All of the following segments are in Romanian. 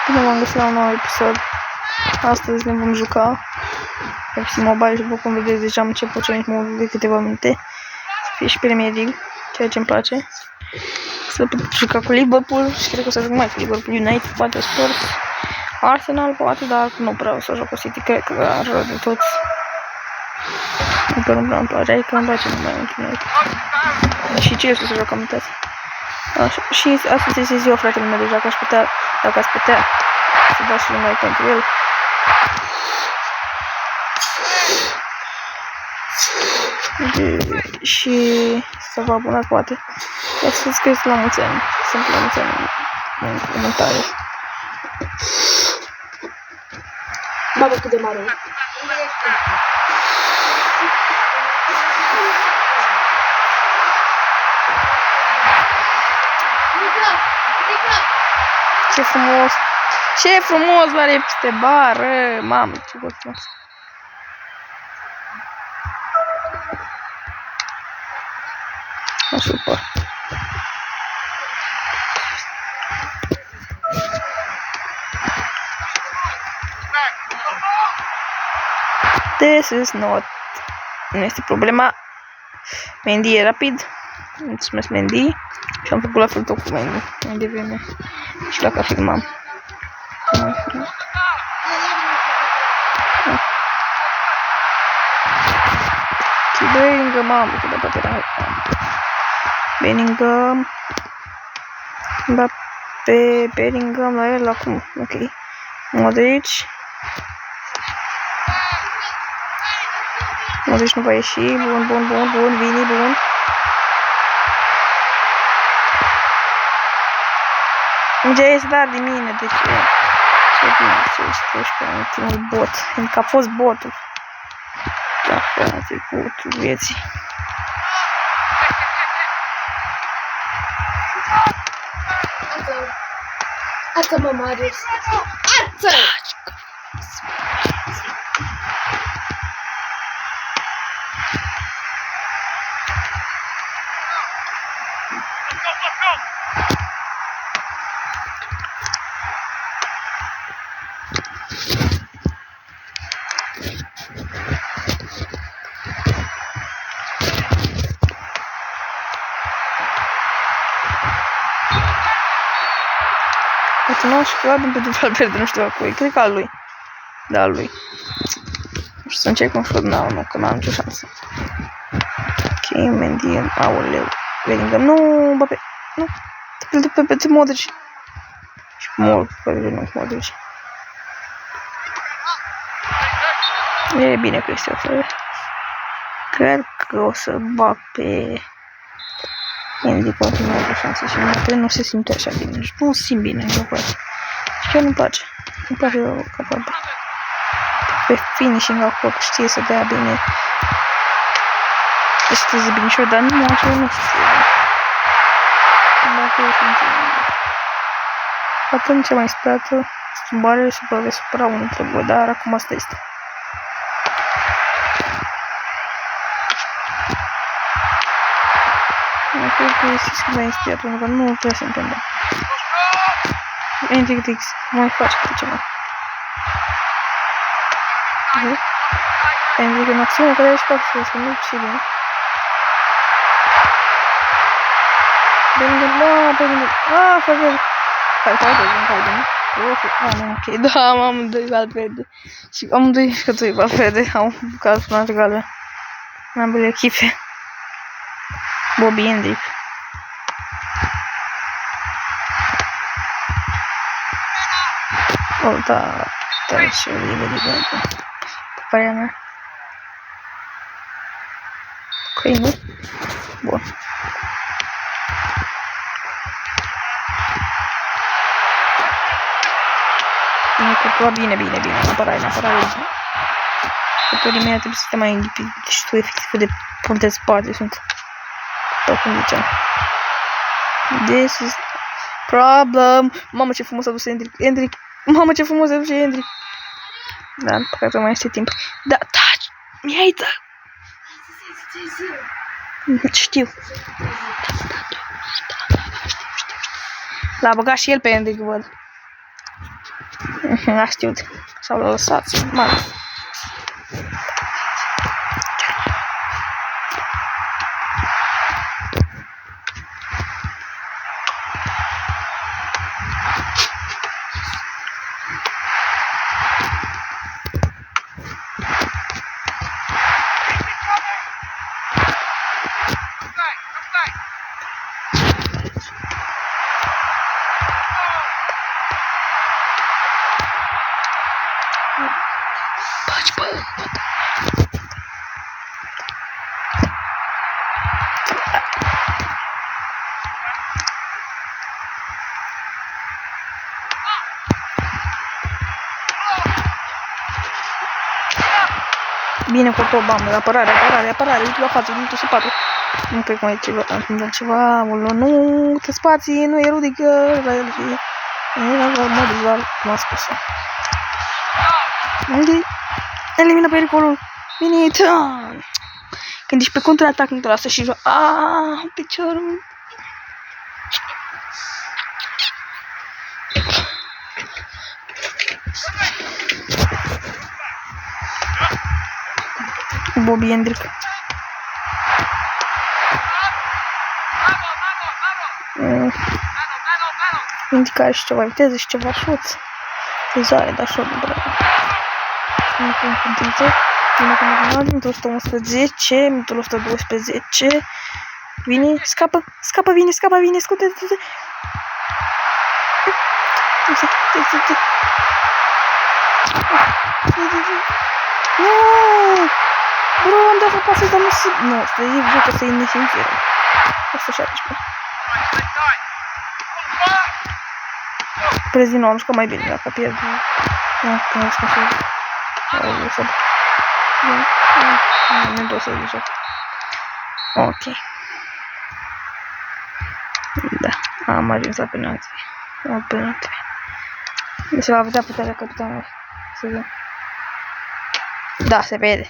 Bine m-am găsit la un nou episod. Astăzi ne vom juca FC Mobile și după cum vedeți deja am început challenge mode de câteva minute. Să fie și Premier League, ceea ce îmi place. Să pot juca cu Liverpool și cred că o să joc mai cu Liverpool, United, poate Spurs, Arsenal, poate, dar nu vreau să joc cu City, cred că ar rău de toți. Încă nu prea îmi place, adică îmi place numai United. Și ce este să joc, am uitat. Așa. Și astăzi este ziua fratele meu, deja că aș putea, dacă ați putea să dați și un like pentru el. Și să vă abonați poate. Ca să scrieți la mulți ani. Sunt la mulți ani în comentarii. Babă, cât de mare e. Ce frumos! Ce frumos are peste bară! Mamă, ce frumos! Super! This is not... Nu este problema. Mendy e rapid. Mulțumesc, Mendy. Și am făcut la fel tot cu Mendy. Mai devreme. Și dacă filmam. Și Bellingham, mamă, că de aproape era. Bellingham. Mbappé, Bellingham la el acum. Ok. Modric. Modric nu va ieși. Bun. Vini, bun. Mingea este dar de mine, de ce? Ce bine, ce ești pe ultimul bot. Încă a fost botul. Da, frate, botul vieții. Ață, mă, Marius. Ață! Uite, nu și probabil pentru Valverde, nu știu a cui, cred că al lui. Da, al lui. Nu știu să încerc un șut, nu, că n-am nicio șansă. Ok, Mendy, aoleu. Bellingham, nu, Mbappé, nu. Pe Modric. Și Modric. E bine că este afară. Cred că o să bag pe Mendy cu ultima șansă și Mbappé nu se simte așa bine. Nu simt bine în jocul ăsta. Și chiar nu-mi place. Nu-mi place eu capabil. Pe finishing acolo știe să dea bine. Știe să bine și eu, dar nu așa nu știu. Mbappé e simte. Atunci mai speriată schimbare și probabil supăra unul dintre voi, dar acum asta este. Cred că este schimba inspirat, pentru că nu prea se întâmplă. Entrix, mai face câte ceva. Entrix în acțiune, care ești pe să nu și bine. Bellingham, Valverde. Valverde, nu? Ok, da, am amândoi Valverde. Și amândoi jucători Valverde au bucat frunate galben. În ambele echipe. Bobby Hendrick. Oh, da, și o linie de gândă. Pe părerea mea. Ok, nu? Bun. Bine. Apărare. Jucătorii mei trebuie să fie mai înghipiți și tu efectiv de punte spate sunt. După cum ziceam. This is problem. Mamă, ce frumos a dus Hendrick. Mamă, ce frumos a dus Hendrick. Da, păcat mai este timp. Da, taci! Mi-ai dat! Știu. L-a băgat și el pe Hendrick, văd. Nu a știut. S-au lăsat. Mare. Bine cu tot, bam, apărare, uite la față, minutul și 4. Nu cred că mai e ceva, am ceva, nu, te spații, nu e Rudiger, la el și... Mă vizual, cum a spus-o. Unde? Elimina pericolul. Bine, când ești pe contraatac, nu te lasă și joa. Piciorul. Bobby Hendrick. Indicare și ceva viteză și ceva șuț. Fuzare, dar șut, bravo. Minutul 111, minutul 112. Vine, scapă, vine, scuze. Nu! Bro, am dat o pasă, dar nu se... Nu, e joc să-i nesimțire. 117. Prezi din nou, am jucat mai bine dacă pierd. Nu, că nu știu să... Nu pot să zic. Ok. Da, am ajuns la penalti. Se va vedea puterea capitanului. Să vedem. Da, se vede.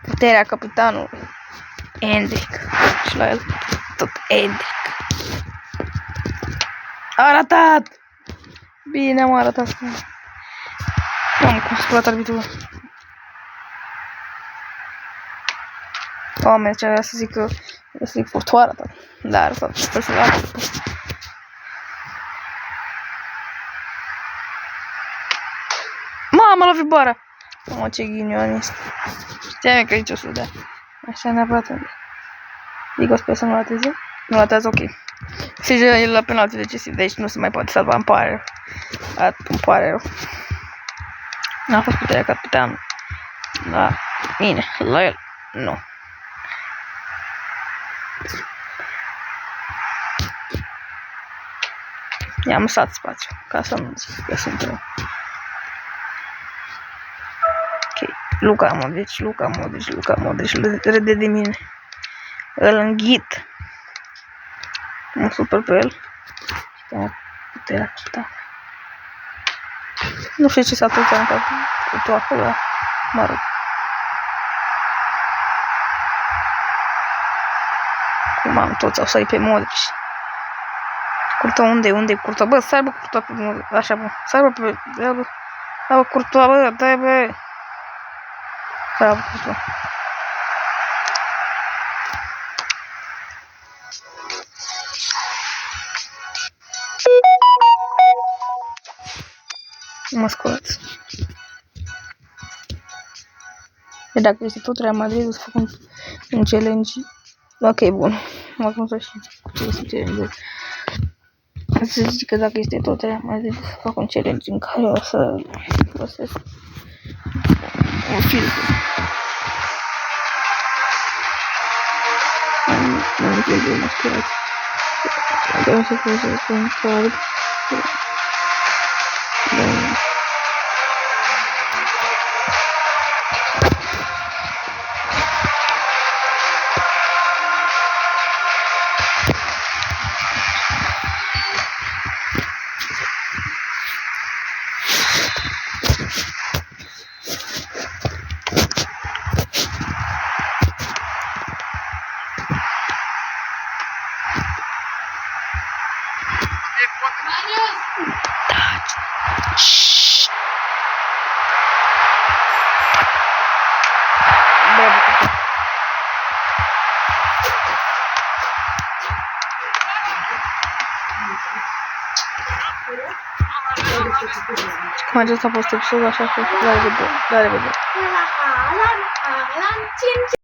Puterea capitanului. Hendrick. Și la el tot Hendrick. A ratat! Bine, am arătat. Am cum sculat arbitrul. Oameni, ce avea să zic că... Să zic Courtois a arătat. Da, a arătat. Sper să arătat. Mamă, l-a lovit bara! Mamă, ce ghinionist. Știam că aici o să dea. Așa neapărat unde. Digo, sper să nu rateze. Nu ratează, ok. Și el la penalti decisiv, deci nu se mai poate salva, îmi pare rău. N-a fost puterea capitanului. La mine, la el, nu. I-am lăsat spațiu, ca să nu zic că sunt rău. Ok, Luka Modric, râde de mine. Îl înghit. Mă super pe el. Puterea capitanului. Nu știu ce s-a întâmplat cu tu acolo, mă rog. Cum am toți au sărit pe Modric. Curtoa, unde Curtoa? Bă, sarbă Curtoa pe Modric, așa bă, sarbă pe el, bă. Da, bă, Curtoa, bă, dai bă. Sarbă Curtoa. Mă scuzați. E dacă este tot Real Madrid, o să fac un challenge. Ok, bun. Acum să știți cu ce este challenge. Să zic că dacă este tot Real Madrid, o să fac un challenge în care o să folosesc un filtru. Am filtru, mă scuzați. Vreau să folosesc un card. Cam acesta a fost episodul, așa că la revedere. La revedere. La revedere.